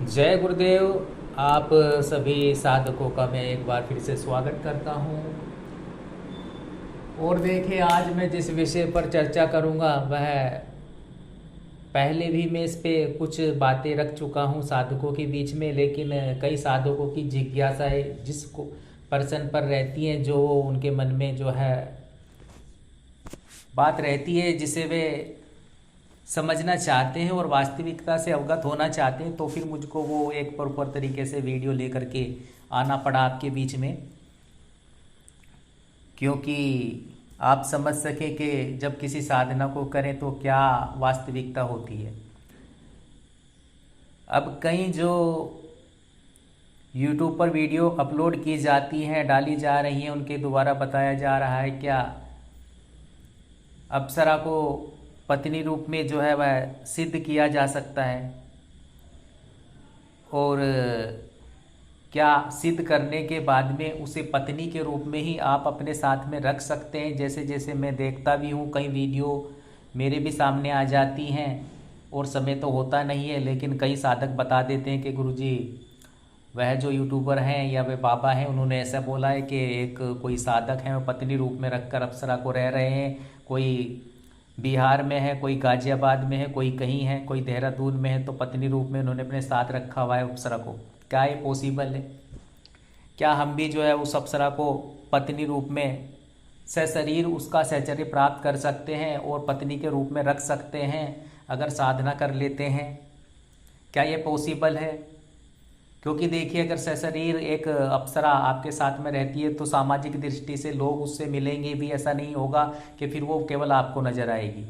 जय गुरुदेव। आप सभी साधकों का मैं एक बार फिर से स्वागत करता हूँ। और देखिए, आज मैं जिस विषय पर चर्चा करूँगा वह पहले भी मैं इस पे कुछ बातें रख चुका हूँ साधकों के बीच में, लेकिन कई साधकों की जिज्ञासाएं जिसको पर्सन पर रहती हैं, जो उनके मन में जो है बात रहती है, जिसे वे समझना चाहते हैं और वास्तविकता से अवगत होना चाहते हैं, तो फिर मुझको वो एक प्रॉपर तरीके से वीडियो लेकर के आना पड़ा आपके बीच में, क्योंकि आप समझ सके कि जब किसी साधना को करें तो क्या वास्तविकता होती है। अब कई जो यूट्यूब पर वीडियो अपलोड की जाती हैं, डाली जा रही हैं, उनके द्वारा बताया जा रहा है क्या अप्सरा को पत्नी रूप में जो है वह सिद्ध किया जा सकता है, और क्या सिद्ध करने के बाद में उसे पत्नी के रूप में ही आप अपने साथ में रख सकते हैं। जैसे जैसे मैं देखता भी हूँ, कई वीडियो मेरे भी सामने आ जाती हैं और समय तो होता नहीं है, लेकिन कई साधक बता देते हैं कि गुरुजी वह जो यूट्यूबर हैं या वे बाबा हैं, उन्होंने ऐसा बोला है कि एक कोई साधक हैं, वो पत्नी रूप में रखकर अप्सरा को रह रहे हैं। कोई बिहार में है, कोई गाजियाबाद में है, कोई कहीं है, कोई देहरादून में है, तो पत्नी रूप में उन्होंने अपने साथ रखा हुआ है अप्सरा को। क्या ये पॉसिबल है? क्या हम भी जो है उस अप्सरा को पत्नी रूप में सशरीर उसका सहचर्य प्राप्त कर सकते हैं और पत्नी के रूप में रख सकते हैं अगर साधना कर लेते हैं? क्या ये पॉसिबल है? क्योंकि देखिए, अगर सशरीर एक अप्सरा आपके साथ में रहती है तो सामाजिक दृष्टि से लोग उससे मिलेंगे भी। ऐसा नहीं होगा कि फिर वो केवल आपको नज़र आएगी,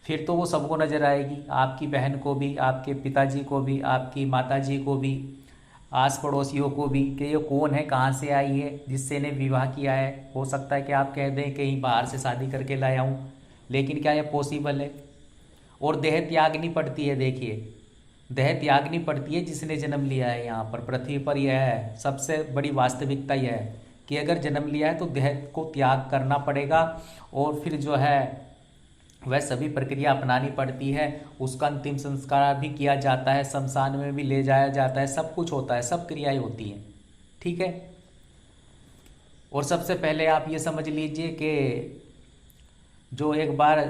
फिर तो वो सबको नज़र आएगी, आपकी बहन को भी, आपके पिताजी को भी, आपकी माताजी को भी, आस पड़ोसियों को भी, कि ये कौन है, कहाँ से आई है, जिससे ने विवाह किया है। हो सकता है कि आप कह दें कहीं बाहर से शादी करके लाया हूँ, लेकिन क्या यह पॉसिबल है? और देह त्यागनी पड़ती है। देखिए, देह त्यागनी पड़ती है जिसने जन्म लिया है यहाँ पर पृथ्वी पर। यह है सबसे बड़ी वास्तविकता, यह है कि अगर जन्म लिया है तो देह को त्याग करना पड़ेगा, और फिर जो है वह सभी प्रक्रिया अपनानी पड़ती है। उसका अंतिम संस्कार भी किया जाता है, शमशान में भी ले जाया जाता है, सब कुछ होता है, सब क्रियाएं होती हैं। ठीक है। और सबसे पहले आप ये समझ लीजिए कि जो एक बार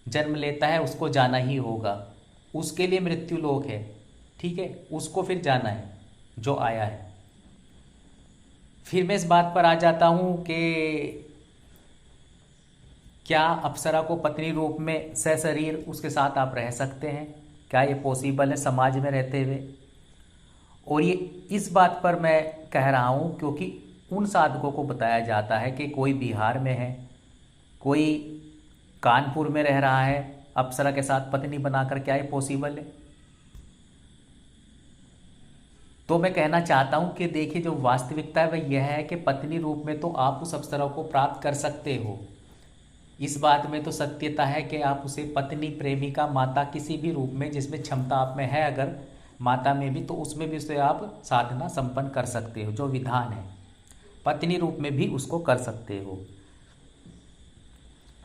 जन्म लेता है उसको जाना ही होगा, उसके लिए मृत्यु लोक है। ठीक है, उसको फिर जाना है जो आया है। फिर मैं इस बात पर आ जाता हूँ कि क्या अप्सरा को पत्नी रूप में सशरीर उसके साथ आप रह सकते हैं? क्या ये पॉसिबल है समाज में रहते हुए? और ये इस बात पर मैं कह रहा हूँ क्योंकि उन साधकों को बताया जाता है कि कोई बिहार में है, कोई कानपुर में रह रहा है अप्सरा के साथ पत्नी बनाकर। क्या ये पॉसिबल है? तो मैं कहना चाहता हूं कि देखिए, जो वास्तविकता है वह यह है कि पत्नी रूप में तो आप उस अप्सरा को प्राप्त कर सकते हो। इस बात में तो सत्यता है कि आप उसे पत्नी, प्रेमिका, माता, किसी भी रूप में जिसमें क्षमता आप में है, अगर माता में भी, तो उसमें भी उसे आप साधना संपन्न कर सकते हो। जो विधान है, पत्नी रूप में भी उसको कर सकते हो।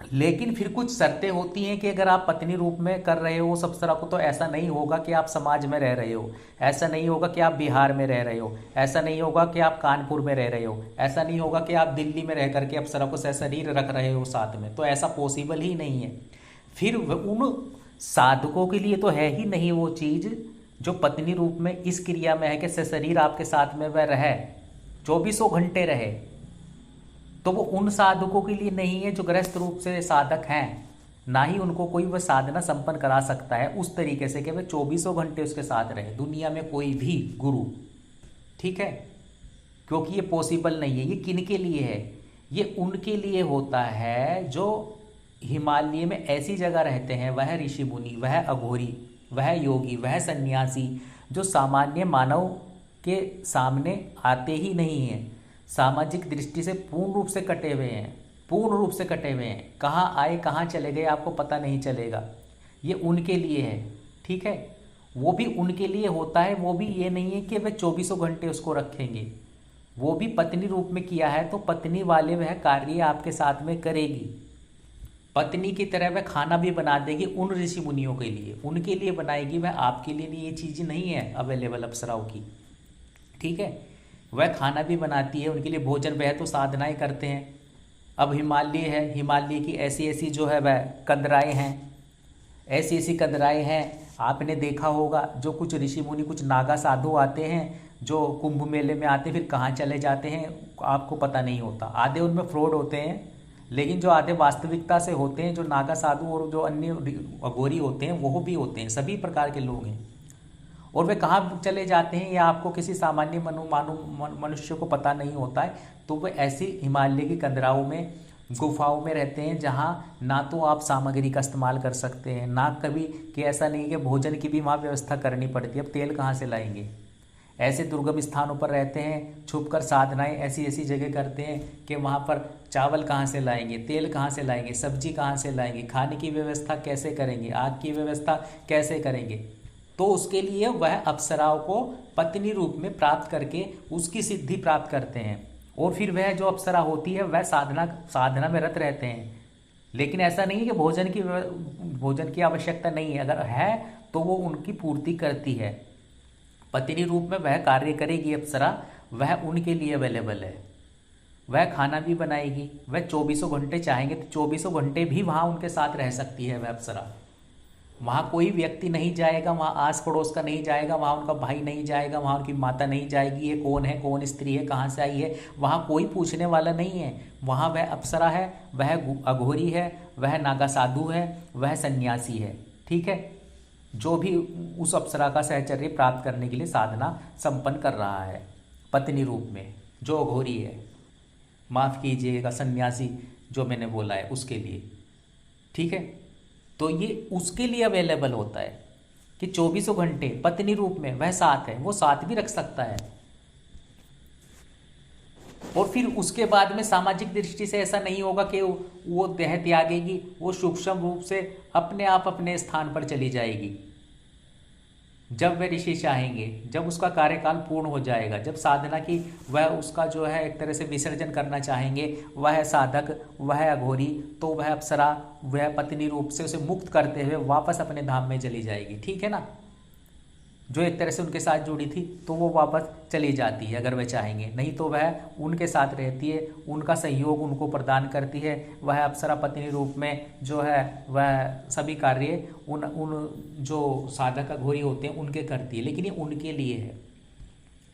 लेकिन फिर कुछ शर्तें होती हैं कि अगर आप पत्नी रूप में कर रहे हो उस अप्सरा को, तो ऐसा नहीं होगा कि आप समाज में रह रहे हो, ऐसा नहीं होगा कि आप बिहार में रह रहे हो, ऐसा नहीं होगा कि आप कानपुर में रह रहे हो, ऐसा नहीं होगा कि आप दिल्ली में रह करके अप्सरा को सशरीर रख रहे हो साथ में। तो ऐसा पॉसिबल ही नहीं है। फिर उन साधकों के लिए तो है ही नहीं वो चीज़ जो पत्नी रूप में इस क्रिया में है कि सशरीर आपके साथ में वह रहे, चौबीसों घंटे रहे। तो वो उन साधकों के लिए नहीं है जो गृहस्थ रूप से साधक हैं, ना ही उनको कोई वह साधना संपन्न करा सकता है उस तरीके से कि वह चौबीसों घंटे उसके साथ रहे, दुनिया में कोई भी गुरु। ठीक है, क्योंकि ये पॉसिबल नहीं है। ये किन के लिए है? ये उनके लिए होता है जो हिमालय में ऐसी जगह रहते हैं, वह ऋषि मुनि, वह अघोरी, वह योगी, वह सन्यासी, जो सामान्य मानव के सामने आते ही नहीं हैं, सामाजिक दृष्टि से पूर्ण रूप से कटे हुए हैं, पूर्ण रूप से कटे हुए हैं। कहाँ आए कहाँ चले गए आपको पता नहीं चलेगा। ये उनके लिए है। ठीक है, वो भी उनके लिए होता है। वो भी ये नहीं है कि वह चौबीसों घंटे उसको रखेंगे, वो भी पत्नी रूप में किया है तो पत्नी वाले वह कार्य आपके साथ में करेगी। पत्नी की तरह वह खाना भी बना देगी उन ऋषि मुनियों के लिए, उनके लिए बनाएगी, वह आपके लिए नहीं। ये चीज़ नहीं है अवेलेबल अप्सराओं की, ठीक है। वह खाना भी बनाती है उनके लिए भोजन, वह तो साधनाएं करते हैं। अब हिमालय है, हिमालय की ऐसी ऐसी जो है वह कंदराएँ हैं, ऐसी ऐसी कंदराएँ हैं। आपने देखा होगा जो कुछ ऋषि मुनि, कुछ नागा साधु आते हैं जो कुंभ मेले में आते हैं, फिर कहाँ चले जाते हैं आपको पता नहीं होता। आधे उनमें फ्रॉड होते हैं, लेकिन जो आधे वास्तविकता से होते हैं, जो नागा साधु और जो अन्य अघोरी होते हैं वो भी होते हैं, सभी प्रकार के लोग हैं। और वे कहाँ चले जाते हैं या आपको किसी सामान्य मनुष्य को पता नहीं होता है, तो वे ऐसी हिमालय की कंदराओं में, गुफाओं में रहते हैं जहाँ ना तो आप सामग्री का इस्तेमाल कर सकते हैं, ना कभी कि ऐसा नहीं कि भोजन की भी वहाँ व्यवस्था करनी पड़ती है। अब तेल कहाँ से लाएंगे? ऐसे दुर्गम स्थानों पर रहते हैं, छुपकर साधनाएं ऐसी ऐसी जगह करते हैं कि वहाँ पर चावल कहाँ से लाएंगे, तेल कहाँ से लाएंगे, सब्जी कहाँ से लाएंगे, खाने की व्यवस्था कैसे करेंगे, आग की व्यवस्था कैसे करेंगे। तो उसके लिए वह अप्सराओं को पत्नी रूप में प्राप्त करके उसकी सिद्धि प्राप्त करते हैं। और फिर वह जो अप्सरा होती है वह साधना में रत रहते हैं। लेकिन ऐसा नहीं है कि भोजन की आवश्यकता नहीं है, अगर है तो वो उनकी पूर्ति करती है। पत्नी रूप में वह कार्य करेगी अप्सरा, वह उनके लिए अवेलेबल है। वह खाना भी बनाएगी, वह 24 घंटे चाहेंगे तो 24 घंटे भी वहाँ उनके साथ रह सकती है वह अप्सरा। वहाँ कोई व्यक्ति नहीं जाएगा, वहाँ आस पड़ोस का नहीं जाएगा, वहाँ उनका भाई नहीं जाएगा, वहाँ उनकी माता नहीं जाएगी, ये कौन है, कौन स्त्री है, कहाँ से आई है, वहाँ कोई पूछने वाला नहीं है। वहाँ वह अप्सरा है, वह अघोरी है, वह नागा साधु है, वह सन्यासी है, ठीक है, जो भी उस अप्सरा का सहचर्य प्राप्त करने के लिए साधना संपन्न कर रहा है पत्नी रूप में, जो अघोरी है, माफ़ कीजिएगा सन्यासी जो मैंने बोला है उसके लिए, ठीक है। तो ये उसके लिए अवेलेबल होता है कि 24 घंटे पत्नी रूप में वह साथ है, वो साथ भी रख सकता है। और फिर उसके बाद में सामाजिक दृष्टि से ऐसा नहीं होगा कि वो देह त्यागेगी, वो सूक्ष्म रूप से अपने आप अपने स्थान पर चली जाएगी। जब वह ऋषि चाहेंगे, जब उसका कार्यकाल पूर्ण हो जाएगा, जब साधना की वह उसका जो है एक तरह से विसर्जन करना चाहेंगे, वह साधक, वह अघोरी, तो वह अप्सरा वह पत्नी रूप से उसे मुक्त करते हुए वापस अपने धाम में चली जाएगी, ठीक है ना। जो एक तरह से उनके साथ जुड़ी थी तो वो वापस चली जाती है अगर वह चाहेंगे, नहीं तो वह उनके साथ रहती है, उनका सहयोग उनको प्रदान करती है। वह अप्सरा पत्नी रूप में जो है वह सभी कार्य उन जो साधक अघोरी होते हैं उनके करती है, लेकिन ये उनके लिए है,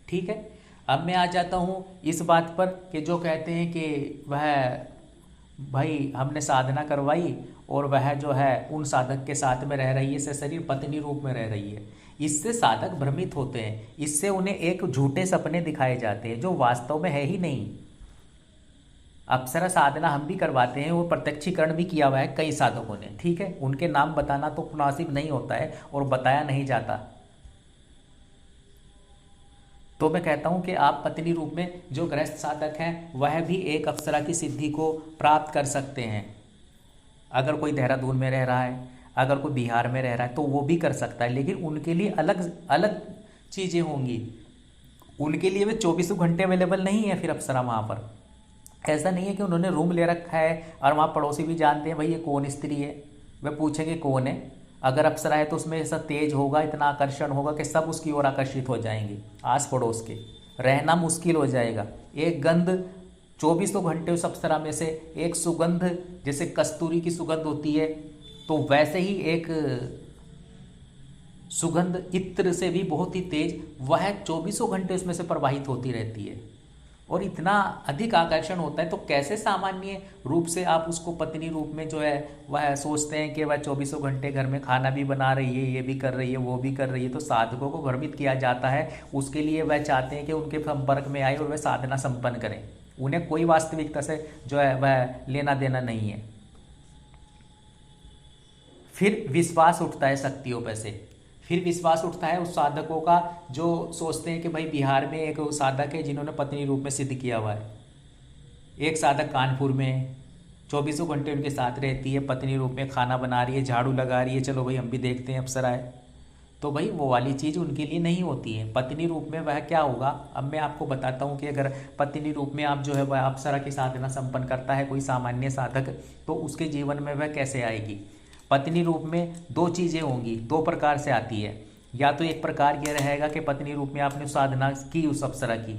ठीक है। अब मैं आ जाता हूँ इस बात पर कि जो कहते हैं कि वह भाई हमने साधना करवाई और वह जो है उन साधक के साथ में रह रही है, से शरीर पत्नी रूप में रह रही है। इससे साधक भ्रमित होते हैं, इससे उन्हें एक झूठे सपने दिखाए जाते हैं जो वास्तव में है ही नहीं। अप्सरा साधना हम भी करवाते हैं, वो प्रत्यक्षीकरण भी किया हुआ है कई साधकों ने, ठीक है। उनके नाम बताना तो मुनासिब नहीं होता है और बताया नहीं जाता। तो मैं कहता हूं कि आप पत्नी रूप में जो गृहस्थ साधक हैं वह भी एक अप्सरा की सिद्धि को प्राप्त कर सकते हैं। अगर कोई देहरादून में रह रहा है, अगर कोई बिहार में रह रहा है तो वो भी कर सकता है, लेकिन उनके लिए अलग अलग चीज़ें होंगी। उनके लिए वे 24 घंटे अवेलेबल नहीं है फिर अप्सरा वहाँ पर। ऐसा नहीं है कि उन्होंने रूम ले रखा है और वहाँ पड़ोसी भी जानते हैं भाई ये कौन स्त्री है, वे पूछेंगे कौन है। अगर अप्सरा है तो उसमें ऐसा तेज होगा, इतना आकर्षण होगा कि सब उसकी ओर आकर्षित हो जाएंगे, आस पड़ोस के, रहना मुश्किल हो जाएगा। एक गंध 24 घंटे उस अप्सरा में से एक सुगंध, जैसे कस्तूरी की सुगंध होती है, तो वैसे ही एक सुगंध इत्र से भी बहुत ही तेज, वह 24 घंटे उसमें से प्रवाहित होती रहती है और इतना अधिक आकर्षण होता है। तो कैसे सामान्य रूप से आप उसको पत्नी रूप में जो है वह सोचते हैं कि वह 24 घंटे घर में खाना भी बना रही है, ये भी कर रही है, वो भी कर रही है। तो साधकों को भ्रमित किया जाता है, उसके लिए वह चाहते हैं कि उनके संपर्क में आए और वह साधना संपन्न करें। उन्हें कोई वास्तविकता से जो है वह लेना देना नहीं है। फिर विश्वास उठता है शक्तियों पर से, फिर विश्वास उठता है उस साधकों का जो सोचते हैं कि भाई बिहार में एक साधक है जिन्होंने पत्नी रूप में सिद्ध किया हुआ है, एक साधक कानपुर में 24 घंटे उनके साथ रहती है, पत्नी रूप में खाना बना रही है, झाड़ू लगा रही है, चलो भाई हम भी देखते हैं अप्सरा है। तो भाई वो वाली चीज़ उनके लिए नहीं होती है। पत्नी रूप में वह क्या होगा, अब मैं आपको बताता हूँ कि अगर पत्नी रूप में आप जो है वह अप्सरा की साधना संपन्न करता है कोई सामान्य साधक, तो उसके जीवन में वह कैसे आएगी। पत्नी रूप में दो चीज़ें होंगी, दो प्रकार से आती है। या तो एक प्रकार यह रहेगा कि पत्नी रूप में आपने साधना की उस अप्सरा की,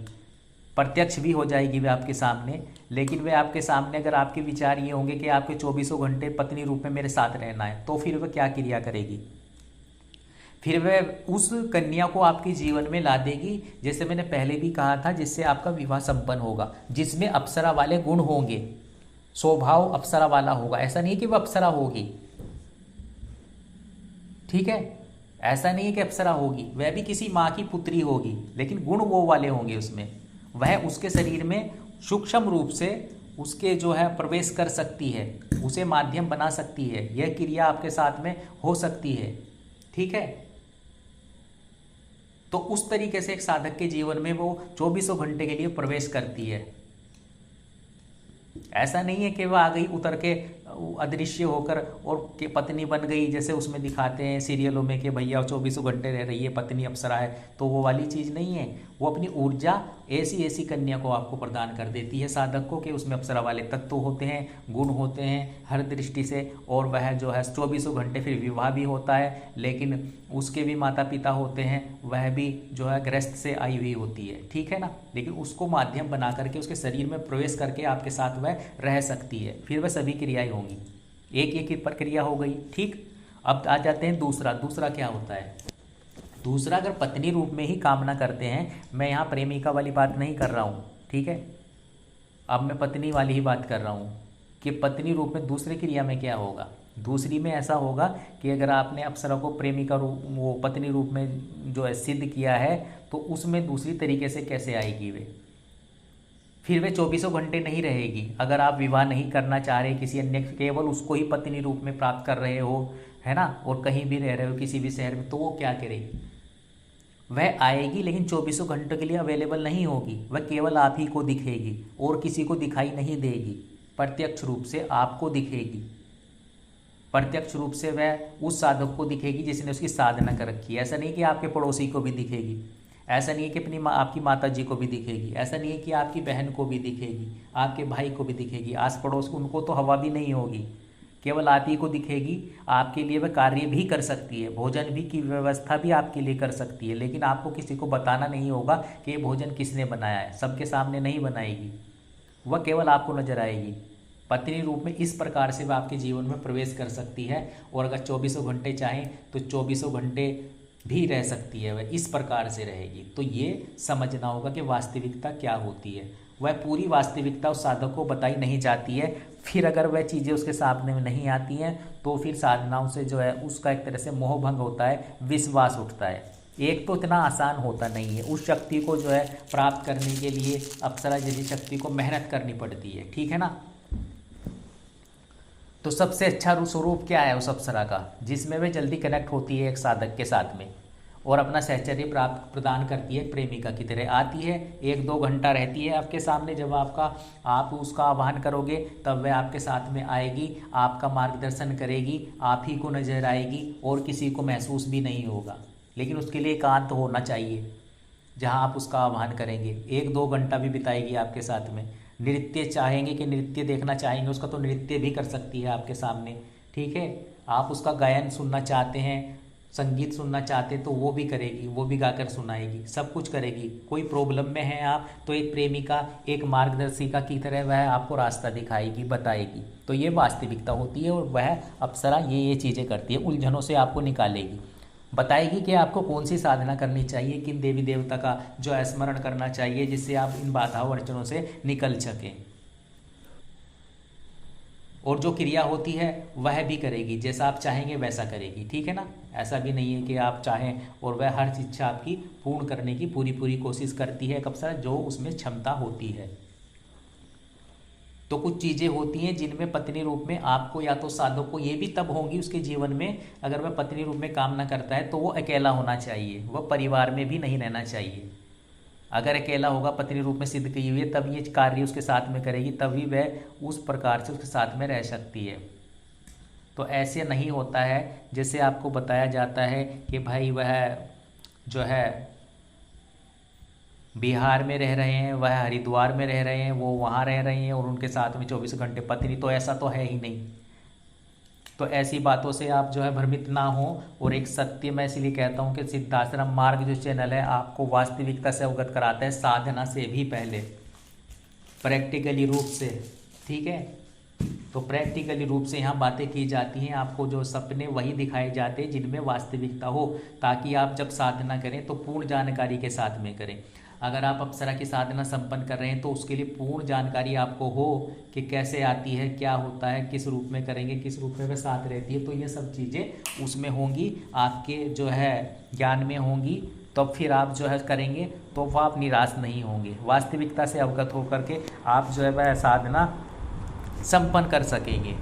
प्रत्यक्ष भी हो जाएगी वे आपके सामने, लेकिन वे आपके सामने अगर आपके विचार ये होंगे कि आपके 24 घंटे पत्नी रूप में मेरे साथ रहना है, तो फिर वह क्या क्रिया करेगी, फिर वह उस कन्या को आपके जीवन में ला देगी, जैसे मैंने पहले भी कहा था, जिससे आपका विवाह संपन्न होगा, जिसमें अप्सरा वाले गुण होंगे, स्वभाव अप्सरा वाला होगा। ऐसा नहीं कि वह अप्सरा होगी, ठीक है, ऐसा नहीं है कि अप्सरा होगी, वह भी किसी माँ की पुत्री होगी, लेकिन गुण वो वाले होंगे उसमें। वह उसके शरीर में सूक्ष्म रूप से उसके जो है प्रवेश कर सकती है, उसे माध्यम बना सकती है, यह क्रिया आपके साथ में हो सकती है, ठीक है। तो उस तरीके से एक साधक के जीवन में वो 24 घंटे के लिए प्रवेश करती है। ऐसा नहीं है कि वह आ गई उतर के अदृश्य होकर और के पत्नी बन गई, जैसे उसमें दिखाते हैं सीरियलों में कि भैया 24 घंटे रह रही है पत्नी अप्सरा है, तो वो वाली चीज़ नहीं है। वो अपनी ऊर्जा ऐसी ऐसी कन्या को आपको प्रदान कर देती है साधक को, कि उसमें अप्सरा वाले तत्व होते हैं, गुण होते हैं हर दृष्टि से, और वह जो है 24 घंटे फिर विवाह भी होता है, लेकिन उसके भी माता पिता होते हैं, वह भी जो है गृहस्थ से आई हुई होती है, ठीक है ना, लेकिन उसको माध्यम बना करके उसके शरीर में प्रवेश करके आपके साथ वह रह सकती है, फिर वह सभी क्रियाएं होंगी। एक एक की प्रक्रिया हो गई, ठीक। अब आ जाते हैं दूसरा क्या होता है। दूसरा, अगर पत्नी रूप में ही कामना करते हैं, मैं यहाँ प्रेमिका वाली बात नहीं कर रहा हूँ, ठीक है, अब मैं पत्नी वाली ही बात कर रहा हूँ कि पत्नी रूप में दूसरी क्रिया में क्या होगा। दूसरी में ऐसा होगा कि अगर आपने अप्सरा को प्रेमिका रूप, वो पत्नी रूप में जो है सिद्ध किया है, तो उसमें दूसरी तरीके से कैसे आएगी वे, फिर वे 24 घंटे नहीं रहेगी। अगर आप विवाह नहीं करना चाह रहे किसी अन्य, केवल उसको ही पत्नी रूप में प्राप्त कर रहे हो, है ना, और कहीं भी रह रहे हो किसी भी शहर में, तो वो क्या करेगी, वह आएगी, लेकिन 24 घंटों के लिए अवेलेबल नहीं होगी, वह केवल आप ही को दिखेगी और किसी को दिखाई नहीं देगी, प्रत्यक्ष रूप से आपको दिखेगी, प्रत्यक्ष रूप से वह उस साधक को दिखेगी जिसने उसकी साधना कर रखी है। ऐसा नहीं कि आपके पड़ोसी को भी दिखेगी, ऐसा नहीं है कि अपनी आपकी माता जी को भी दिखेगी, ऐसा नहीं है कि आपकी बहन को भी दिखेगी, आपके भाई को भी दिखेगी, आस पड़ोस उनको तो हवा भी नहीं होगी, केवल आप ही को दिखेगी। आपके लिए वह कार्य भी कर सकती है, भोजन भी की व्यवस्था भी आपके लिए कर सकती है, लेकिन आपको किसी को बताना नहीं होगा कि ये भोजन किसने बनाया है, सबके सामने नहीं बनाएगी, वह केवल आपको नजर आएगी। पत्नी रूप में इस प्रकार से वह आपके जीवन में प्रवेश कर सकती है, और अगर 24 घंटे चाहें तो 24 घंटे भी रह सकती है, वह इस प्रकार से रहेगी। तो ये समझना होगा कि वास्तविकता क्या होती है, वह पूरी वास्तविकता उस साधक को बताई नहीं जाती है। फिर अगर वह चीज़ें उसके सामने में नहीं आती हैं, तो फिर साधनाओं से जो है उसका एक तरह से मोह भंग होता है, विश्वास उठता है। एक तो इतना आसान होता नहीं है, उस शक्ति को जो है प्राप्त करने के लिए अप्सरा जैसी शक्ति को मेहनत करनी पड़ती है, ठीक है ना। तो सबसे अच्छा स्वरूप क्या है उस अप्सरा का, जिसमें वे जल्दी कनेक्ट होती है एक साधक के साथ में, और अपना सहचर्य प्राप्त प्रदान करती है, प्रेमिका की तरह आती है, 1-2 घंटा रहती है आपके सामने। जब आप उसका आह्वान करोगे तब वह आपके साथ में आएगी, आपका मार्गदर्शन करेगी, आप ही को नजर आएगी और किसी को महसूस भी नहीं होगा। लेकिन उसके लिए एकांत होना चाहिए जहाँ आप उसका आह्वान करेंगे। 1-2 घंटा भी बिताएगी आपके साथ में। नृत्य चाहेंगे कि नृत्य देखना चाहेंगे उसका, तो नृत्य भी कर सकती है आपके सामने, ठीक है। आप उसका गायन सुनना चाहते हैं, संगीत सुनना चाहते तो वो भी करेगी, वो भी गाकर सुनाएगी, सब कुछ करेगी। कोई प्रॉब्लम में है आप, तो एक प्रेमिका, एक मार्गदर्शिका की तरह वह आपको रास्ता दिखाएगी, बताएगी। तो ये वास्तविकता होती है, और वह अप्सरा ये चीज़ें करती है, उलझनों से आपको निकालेगी, बताएगी कि आपको कौन सी साधना करनी चाहिए, किन देवी देवता का जो स्मरण करना चाहिए, जिससे आप इन बाधाओं अड़चनों से निकल सकें। और जो क्रिया होती है वह भी करेगी, जैसा आप चाहेंगे वैसा करेगी, ठीक है ना। ऐसा भी नहीं है कि आप चाहें और वह हर इच्छा आपकी पूर्ण करने की पूरी कोशिश करती है अप्सरा, जो उसमें क्षमता होती है। तो कुछ चीज़ें होती हैं जिनमें पत्नी रूप में आपको, या तो साधक को ये भी तब होंगी उसके जीवन में, अगर वह पत्नी रूप में कामना करता है तो वो अकेला होना चाहिए, वह परिवार में भी नहीं रहना चाहिए। अगर अकेला होगा, पत्नी रूप में सिद्ध की हुई है, तब ये कार्य उसके साथ में करेगी, तभी वह उस प्रकार से उसके साथ में रह सकती है। तो ऐसे नहीं होता है जैसे आपको बताया जाता है कि भाई वह जो है बिहार में रह रहे हैं, वह हरिद्वार में रह रहे हैं, वो वहाँ रह रहे हैं और उनके साथ में 24 घंटे पत्नी, तो ऐसा तो है ही नहीं। तो ऐसी बातों से आप जो है भ्रमित ना हो। और एक सत्य मैं इसलिए कहता हूँ कि सिद्धाश्रम मार्ग जो चैनल है आपको वास्तविकता से अवगत कराता है, साधना से भी पहले, प्रैक्टिकली रूप से। ठीक है, तो प्रैक्टिकली रूप से यहाँ बातें की जाती हैं, आपको जो सपने वही दिखाए जाते हैं जिनमें वास्तविकता हो, ताकि आप जब साधना करें तो पूर्ण जानकारी के साथ में करें। अगर आप अप्सरा की साधना संपन्न कर रहे हैं तो उसके लिए पूर्ण जानकारी आपको हो कि कैसे आती है, क्या होता है, किस रूप में करेंगे, किस रूप में वह साथ रहती है, तो ये सब चीज़ें उसमें होंगी, आपके जो है ज्ञान में होंगी। तो फिर आप जो है करेंगे तो वह आप निराश नहीं होंगे, वास्तविकता से अवगत होकर के आप जो है वह साधना संपन्न कर सकेंगे।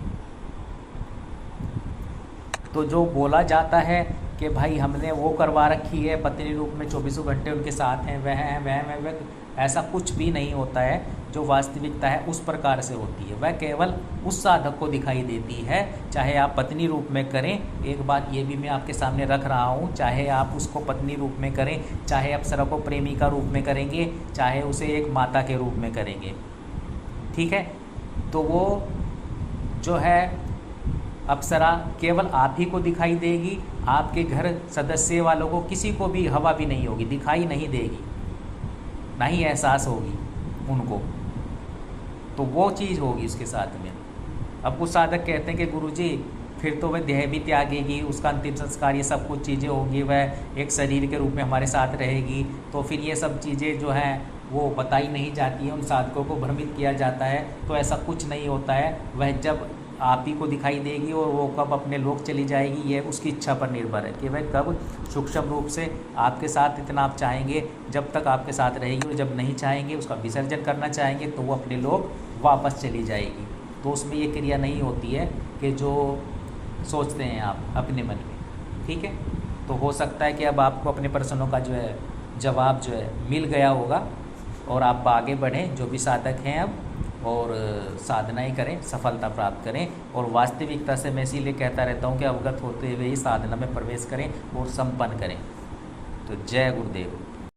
तो जो बोला जाता है कि भाई हमने वो करवा रखी है, पत्नी रूप में 24 घंटे उनके साथ हैं, वह हैं वह ऐसा कुछ भी नहीं होता है। जो वास्तविकता है उस प्रकार से होती है, वह केवल उस साधक को दिखाई देती है, चाहे आप पत्नी रूप में करें। एक बात ये भी मैं आपके सामने रख रहा हूँ, चाहे आप उसको पत्नी रूप में करें, चाहे अप्सरा को प्रेमिका रूप में करेंगे, चाहे उसे एक माता के रूप में करेंगे, ठीक है, तो वो जो है अप्सरा केवल आप ही को दिखाई देगी, आपके घर सदस्य वालों को किसी को भी हवा भी नहीं होगी, दिखाई नहीं देगी, ना ही एहसास होगी उनको। तो वो चीज़ होगी उसके साथ में। अब कुछ साधक कहते हैं कि गुरुजी फिर तो वह देह भी त्यागेगी, उसका अंतिम संस्कार, ये सब कुछ चीज़ें होंगी, वह एक शरीर के रूप में हमारे साथ रहेगी, तो फिर ये सब चीज़ें जो हैं वो बताई नहीं जाती हैं, उन साधकों को भ्रमित किया जाता है। तो ऐसा कुछ नहीं होता है, वह जब आप ही को दिखाई देगी और वो कब अपने लोक चली जाएगी ये उसकी इच्छा पर निर्भर है कि वह कब सूक्ष्म रूप से आपके साथ, इतना आप चाहेंगे जब तक आपके साथ रहेगी, और जब नहीं चाहेंगे, उसका विसर्जन करना चाहेंगे, तो वो अपने लोक वापस चली जाएगी। तो उसमें ये क्रिया नहीं होती है कि जो सोचते हैं आप अपने मन में, ठीक है। तो हो सकता है कि अब आपको अपने प्रश्नों का जो है जवाब जो है मिल गया होगा, और आप आगे बढ़ें, जो भी साधक हैं अब, और साधनाएं करें, सफलता प्राप्त करें। और वास्तविकता से मैं इसीलिए कहता रहता हूं कि अवगत होते हुए ही साधना में प्रवेश करें और संपन्न करें। तो जय गुरुदेव।